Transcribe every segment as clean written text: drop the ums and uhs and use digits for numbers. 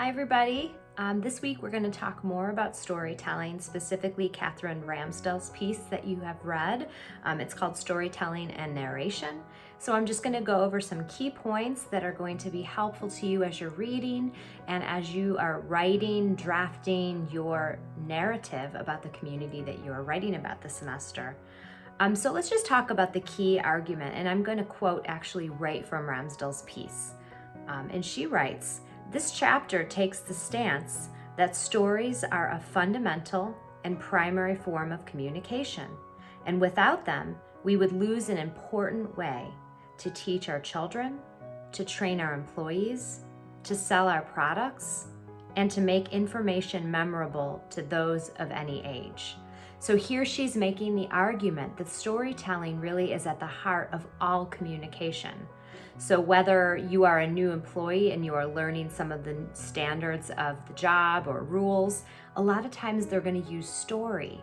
Hi everybody. This week we're going to talk more about storytelling, specifically Catherine Ramsdell's piece that you have read. It's called Storytelling and Narration. So I'm just going to go over some key points that are going to be helpful to you as you're reading and as you are writing, drafting your narrative about the community that you are writing about this semester. So let's just talk about the key argument, and I'm going to quote actually right from Ramsdell's piece. And she writes, "This chapter takes the stance that stories are a fundamental and primary form of communication, and without them, we would lose an important way to teach our children, to train our employees, to sell our products, and to make information memorable to those of any age." So here she's making the argument that storytelling really is at the heart of all communication. So whether you are a new employee and you are learning some of the standards of the job or rules, a lot of times they're going to use story.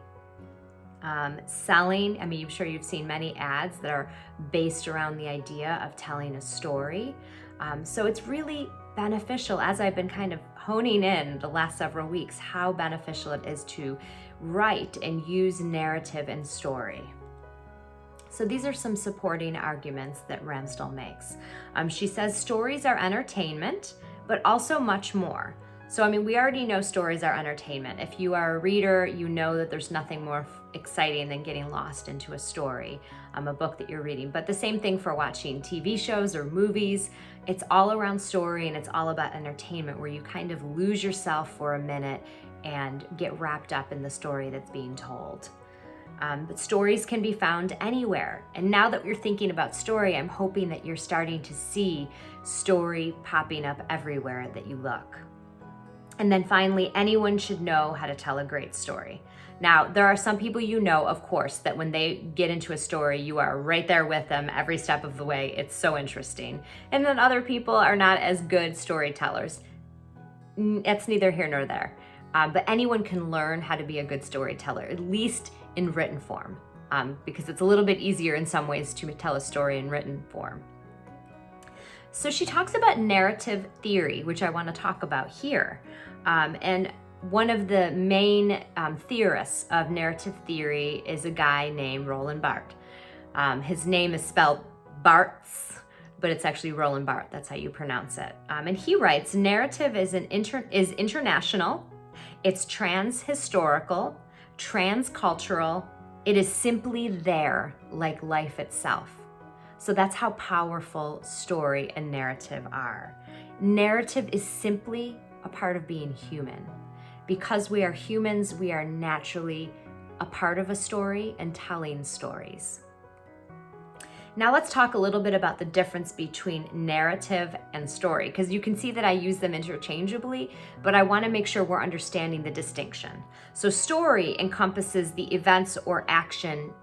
Selling, I'm sure you've seen many ads that are based around the idea of telling a story. So it's really beneficial, as I've been kind of honing in the last several weeks, how beneficial it is to write and use narrative and story. So these are some supporting arguments that Ramsdell makes. She says stories are entertainment, but also much more. So, we already know stories are entertainment. If you are a reader, you know that there's nothing more exciting than getting lost into a story, a book that you're reading. But the same thing for watching TV shows or movies. It's all around story and it's all about entertainment, where you kind of lose yourself for a minute and get wrapped up in the story that's being told. But stories can be found anywhere. And now that you're thinking about story, I'm hoping that you're starting to see story popping up everywhere that you look. And then finally, anyone should know how to tell a great story. Now, there are some people of course, that when they get into a story, you are right there with them every step of the way. It's so interesting. And then other people are not as good storytellers. It's neither here nor there. But anyone can learn how to be a good storyteller, at least in written form, because it's a little bit easier in some ways to tell a story in written form. So she talks about narrative theory, which I want to talk about here. And one of the main theorists of narrative theory is a guy named Roland Barthes. His name is spelled Barthes, but it's actually Roland Barthes. That's how you pronounce it. And he writes, narrative is international, it's trans-historical, transcultural. It is simply there, like life itself. So that's how powerful story and narrative are. Narrative is simply a part of being human. Because we are humans, we are naturally a part of a story and telling stories. Now let's talk a little bit about the difference between narrative and story, because you can see that I use them interchangeably, but I want to make sure we're understanding the distinction. So story encompasses the events or action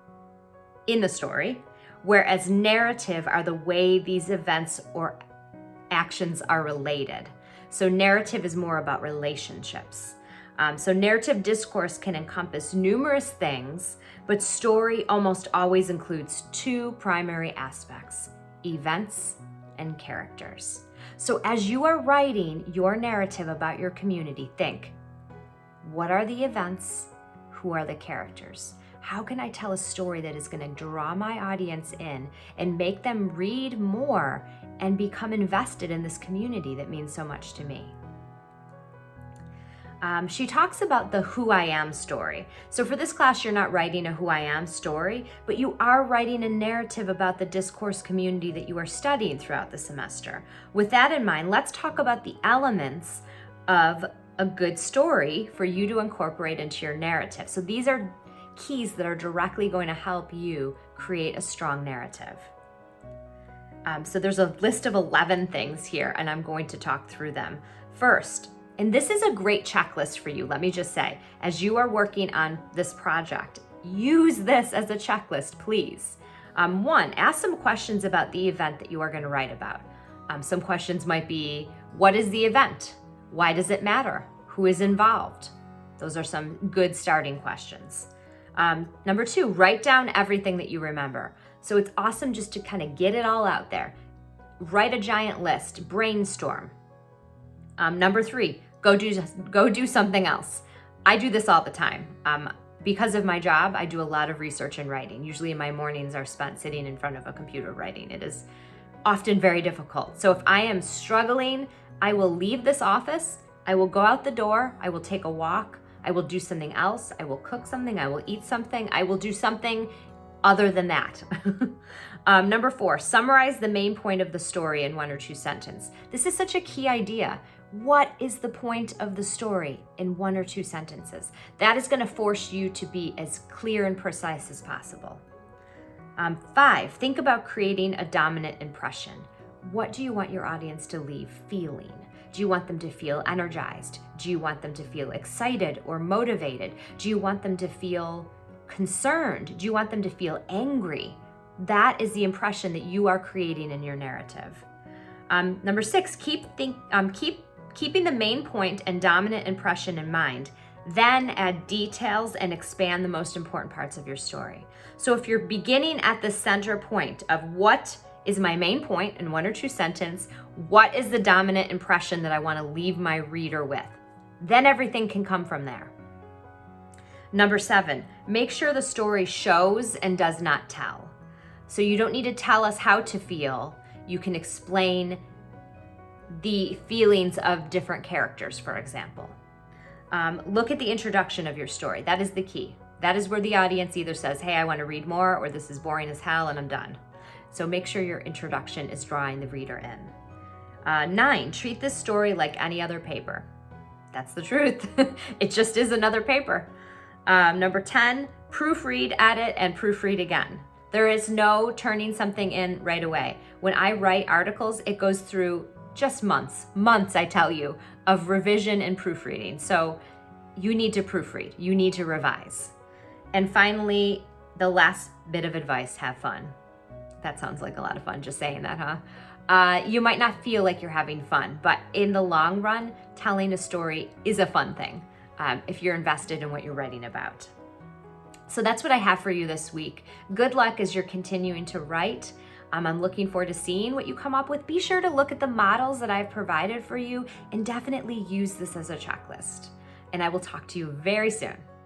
in the story, whereas narrative are the way these events or actions are related. So narrative is more about relationships. So narrative discourse can encompass numerous things, but story almost always includes two primary aspects: events and characters. So as you are writing your narrative about your community, think, what are the events? Who are the characters? How can I tell a story that is going to draw my audience in and make them read more and become invested in this community that means so much to me? She talks about the who I am story. So for this class, you're not writing a who I am story, but you are writing a narrative about the discourse community that you are studying throughout the semester. With that in mind, let's talk about the elements of a good story for you to incorporate into your narrative. So these are keys that are directly going to help you create a strong narrative. So there's a list of 11 things here, and I'm going to talk through them. First, and this is a great checklist for you, let me just say, as you are working on this project, use this as a checklist, please. One, ask some questions about the event that you are going to write about. Some questions might be, what is the event? Why does it matter? Who is involved? Those are some good starting questions. Number two, write down everything that you remember. So it's awesome just to kind of get it all out there. Write a giant list, brainstorm. Number three, go do something else. I do this all the time. Because of my job, I do a lot of research and writing. Usually my mornings are spent sitting in front of a computer writing. It is often very difficult. So if I am struggling, I will leave this office, I will go out the door, I will take a walk, I will do something else, I will cook something, I will eat something, I will do something other than that. Number 4, summarize the main point of the story in 1 or 2 sentences. This is such a key idea. What is the point of the story in 1 or 2 sentences? That is going to force you to be as clear and precise as possible. 5, think about creating a dominant impression. What do you want your audience to leave feeling? Do you want them to feel energized? Do you want them to feel excited or motivated? Do you want them to feel concerned? Do you want them to feel angry? That is the impression that you are creating in your narrative. Number 6, keeping the main point and dominant impression in mind. Then add details and expand the most important parts of your story. So if you're beginning at the center point of what is my main point in 1 or 2 sentences, what is the dominant impression that I want to leave my reader with? Then everything can come from there. Number 7, make sure the story shows and does not tell. So you don't need to tell us how to feel. You can explain the feelings of different characters, for example. Look at the introduction of your story. That is the key. That is where the audience either says, hey, I want to read more, or this is boring as hell and I'm done. So make sure your introduction is drawing the reader in. 9, treat this story like any other paper. That's the truth. It just is another paper. Number 10, proofread, edit, and proofread again. There is no turning something in right away. When I write articles, it goes through just months, I tell you, of revision and proofreading. So you need to proofread, you need to revise. And finally, the last bit of advice, have fun. That sounds like a lot of fun, just saying that, huh? You might not feel like you're having fun, but in the long run, telling a story is a fun thing if you're invested in what you're writing about. So that's what I have for you this week. Good luck as you're continuing to write. I'm looking forward to seeing what you come up with. Be sure to look at the models that I've provided for you and definitely use this as a checklist. And I will talk to you very soon.